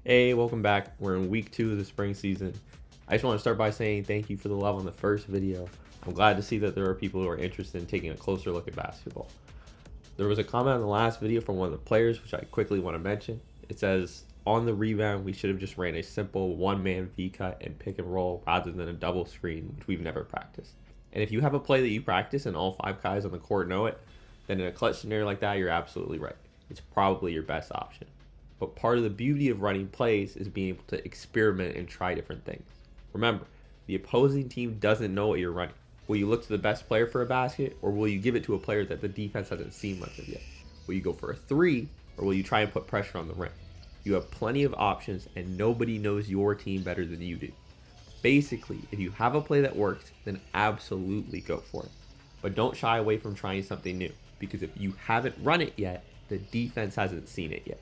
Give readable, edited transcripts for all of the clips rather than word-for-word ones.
Hey, welcome back. We're in week 2 of the spring season. I just want to start by saying thank you for the love on the first video. I'm glad to see that there are people who are interested in taking a closer look at basketball. There was a comment on the last video from one of the players, which I quickly want to mention. It says, on the rebound, we should have just ran a simple one-man V-cut and pick and roll rather than a double screen, which we've never practiced. And if you have a play that you practice and all 5 guys on the court know it, then in a clutch scenario like that, you're absolutely right. It's probably your best option. But part of the beauty of running plays is being able to experiment and try different things. Remember, the opposing team doesn't know what you're running. Will you look to the best player for a basket, or will you give it to a player that the defense hasn't seen much of yet? Will you go for a 3, or will you try and put pressure on the rim? You have plenty of options, and nobody knows your team better than you do. Basically, if you have a play that works, then absolutely go for it. But don't shy away from trying something new, because if you haven't run it yet, the defense hasn't seen it yet.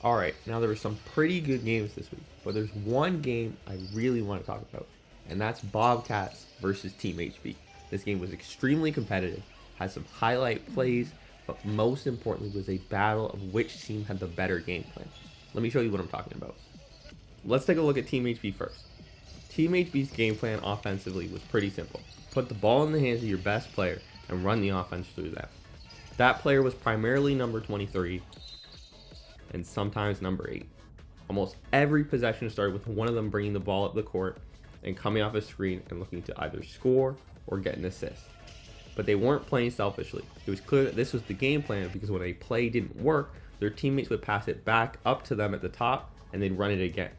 Alright, now there were some pretty good games this week, but there's one game I really want to talk about, and that's Bobcats versus Team HB. This game was extremely competitive, had some highlight plays, but most importantly was a battle of which team had the better game plan. Let me show you what I'm talking about. Let's take a look at Team HB first. Team HB's game plan offensively was pretty simple. Put the ball in the hands of your best player and run the offense through them. That player was primarily number 23, and sometimes number 8. Almost every possession started with one of them bringing the ball up the court and coming off a screen and looking to either score or get an assist. But they weren't playing selfishly. It was clear that this was the game plan because when a play didn't work, their teammates would pass it back up to them at the top and they'd run it again.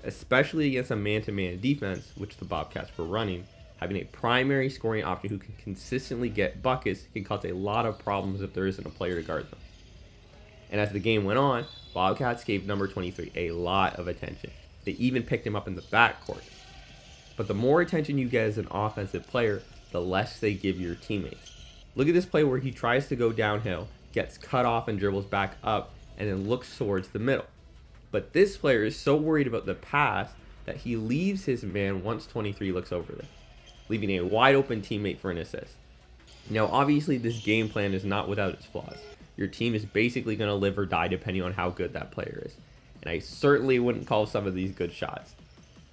Especially against a man-to-man defense, which the Bobcats were running, having a primary scoring option who can consistently get buckets can cause a lot of problems if there isn't a player to guard them. And as the game went on, Bobcats gave number 23 a lot of attention. They even picked him up in the backcourt. But the more attention you get as an offensive player, the less they give your teammates. Look at this play where he tries to go downhill, gets cut off and dribbles back up, and then looks towards the middle. But this player is so worried about the pass that he leaves his man once 23 looks over there, leaving a wide open teammate for an assist. Now obviously this game plan is not without its flaws. Your team is basically going to live or die depending on how good that player is. And I certainly wouldn't call some of these good shots.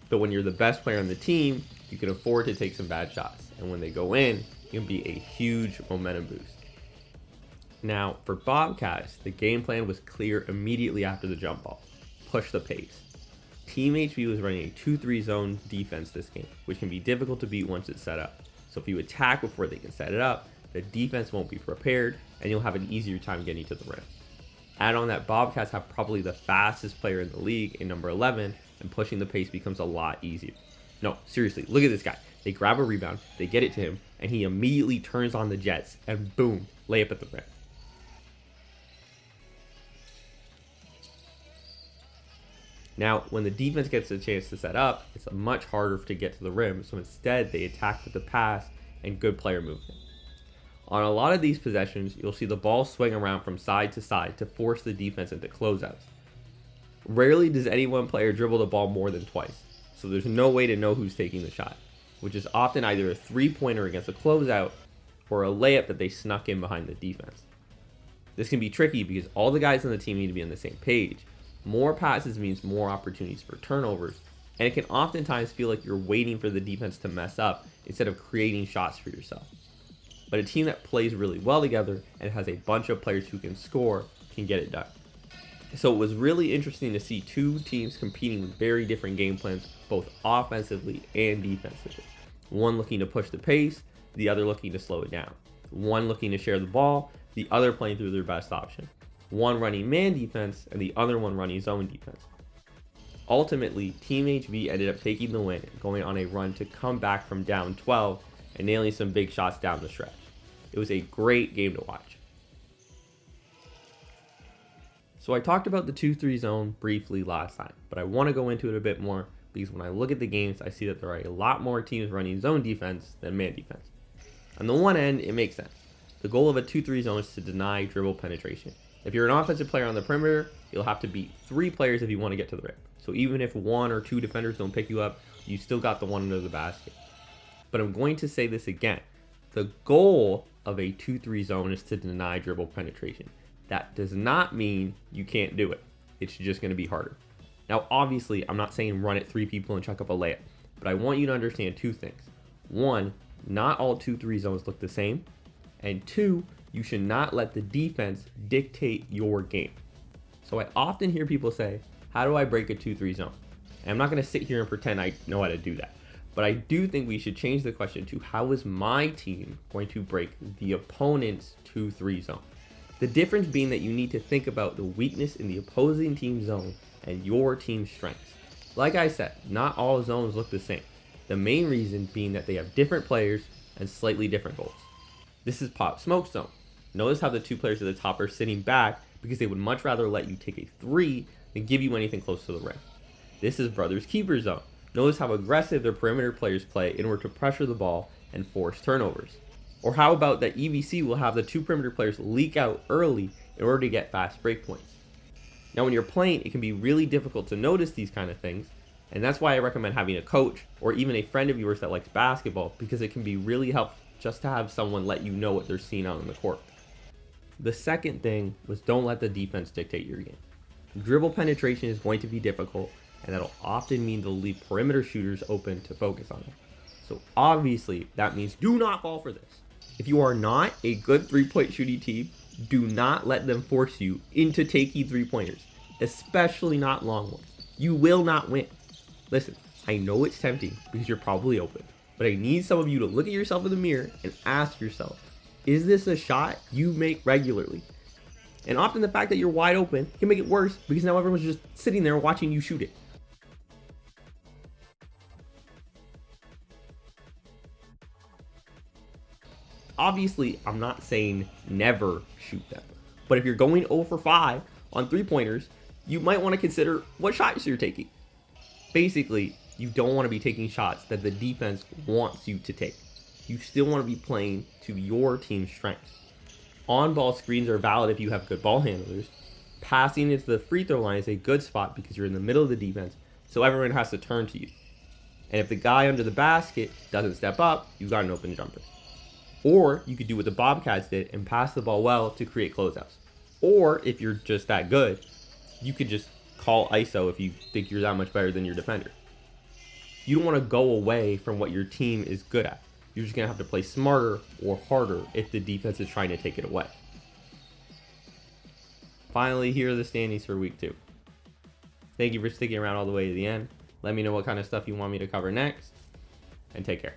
But when you're the best player on the team, you can afford to take some bad shots. And when they go in, it can be a huge momentum boost. Now, for Bobcats, the game plan was clear immediately after the jump ball. Push the pace. Team HB was running a 2-3 zone defense this game, which can be difficult to beat once it's set up. So if you attack before they can set it up, the defense won't be prepared, and you'll have an easier time getting to the rim. Add on that Bobcats have probably the fastest player in the league in number 11, and pushing the pace becomes a lot easier. No, seriously, look at this guy. They grab a rebound, they get it to him, and he immediately turns on the jets, and boom, layup at the rim. Now, when the defense gets a chance to set up, it's much harder to get to the rim, so instead they attack with the pass and good player movement. On a lot of these possessions, you'll see the ball swing around from side to side to force the defense into closeouts. Rarely does any one player dribble the ball more than twice, so there's no way to know who's taking the shot, which is often either a 3-pointer against a closeout or a layup that they snuck in behind the defense. This can be tricky because all the guys on the team need to be on the same page. More passes means more opportunities for turnovers, and it can oftentimes feel like you're waiting for the defense to mess up instead of creating shots for yourself. But a team that plays really well together and has a bunch of players who can score can get it done. So it was really interesting to see two teams competing with very different game plans, both offensively and defensively. One looking to push the pace, the other looking to slow it down. One looking to share the ball, the other playing through their best option. One running man defense and the other one running zone defense. Ultimately, Team HB ended up taking the win, going on a run to come back from down 12 and nailing some big shots down the stretch. It was a great game to watch. So I talked about the 2-3 zone briefly last time, but I want to go into it a bit more because when I look at the games, I see that there are a lot more teams running zone defense than man defense. On the one end, it makes sense. The goal of a 2-3 zone is to deny dribble penetration. If you're an offensive player on the perimeter, you'll have to beat 3 players if you want to get to the rim. So even if 1 or 2 defenders don't pick you up, you still got the one under the basket. But I'm going to say this again. The goal of a 2-3 zone is to deny dribble penetration. That does not mean you can't do it. it's just going to be harder. Now, obviously, I'm not saying run at 3 people and chuck up a layup, but I want you to understand 2 things. 1, not all 2-3 zones look the same. And 2, you should not let the defense dictate your game. So I often hear people say, how do I break a 2-3 zone? And I'm not going to sit here and pretend I know how to do that. But I do think we should change the question to how is my team going to break the opponent's 2-3 zone? The difference being that you need to think about the weakness in the opposing team's zone and your team's strengths. Like I said, not all zones look the same. The main reason being that they have different players and slightly different goals. This is Pop Smoke zone. Notice how the 2 players at the top are sitting back because they would much rather let you take a 3 than give you anything close to the rim. This is Brothers Keeper zone. Notice how aggressive their perimeter players play in order to pressure the ball and force turnovers. Or how about that EVC will have the 2 perimeter players leak out early in order to get fast break points. Now when you're playing, it can be really difficult to notice these kind of things, and that's why I recommend having a coach or even a friend of yours that likes basketball, because it can be really helpful just to have someone let you know what they're seeing out on the court. The second thing was don't let the defense dictate your game. Dribble penetration is going to be difficult, and that'll often mean they'll leave perimeter shooters open to focus on it. So obviously that means do not fall for this. If you are not a good 3-point shooting team, do not let them force you into taking 3-pointers, especially not long ones. You will not win. Listen, I know it's tempting because you're probably open, but I need some of you to look at yourself in the mirror and ask yourself, is this a shot you make regularly? And often the fact that you're wide open can make it worse because now everyone's just sitting there watching you shoot it. Obviously, I'm not saying never shoot them, but if you're going 0 for 5 on 3-pointers, you might want to consider what shots you're taking. Basically, you don't want to be taking shots that the defense wants you to take. You still want to be playing to your team's strengths. On-ball screens are valid if you have good ball handlers. Passing into the free throw line is a good spot because you're in the middle of the defense, so everyone has to turn to you. And if the guy under the basket doesn't step up, you've got an open jumper. Or you could do what the Bobcats did and pass the ball well to create closeouts. Or if you're just that good, you could just call ISO if you think you're that much better than your defender. You don't want to go away from what your team is good at. You're just going to have to play smarter or harder if the defense is trying to take it away. Finally, here are the standings for week 2. Thank you for sticking around all the way to the end. Let me know what kind of stuff you want me to cover next, and take care.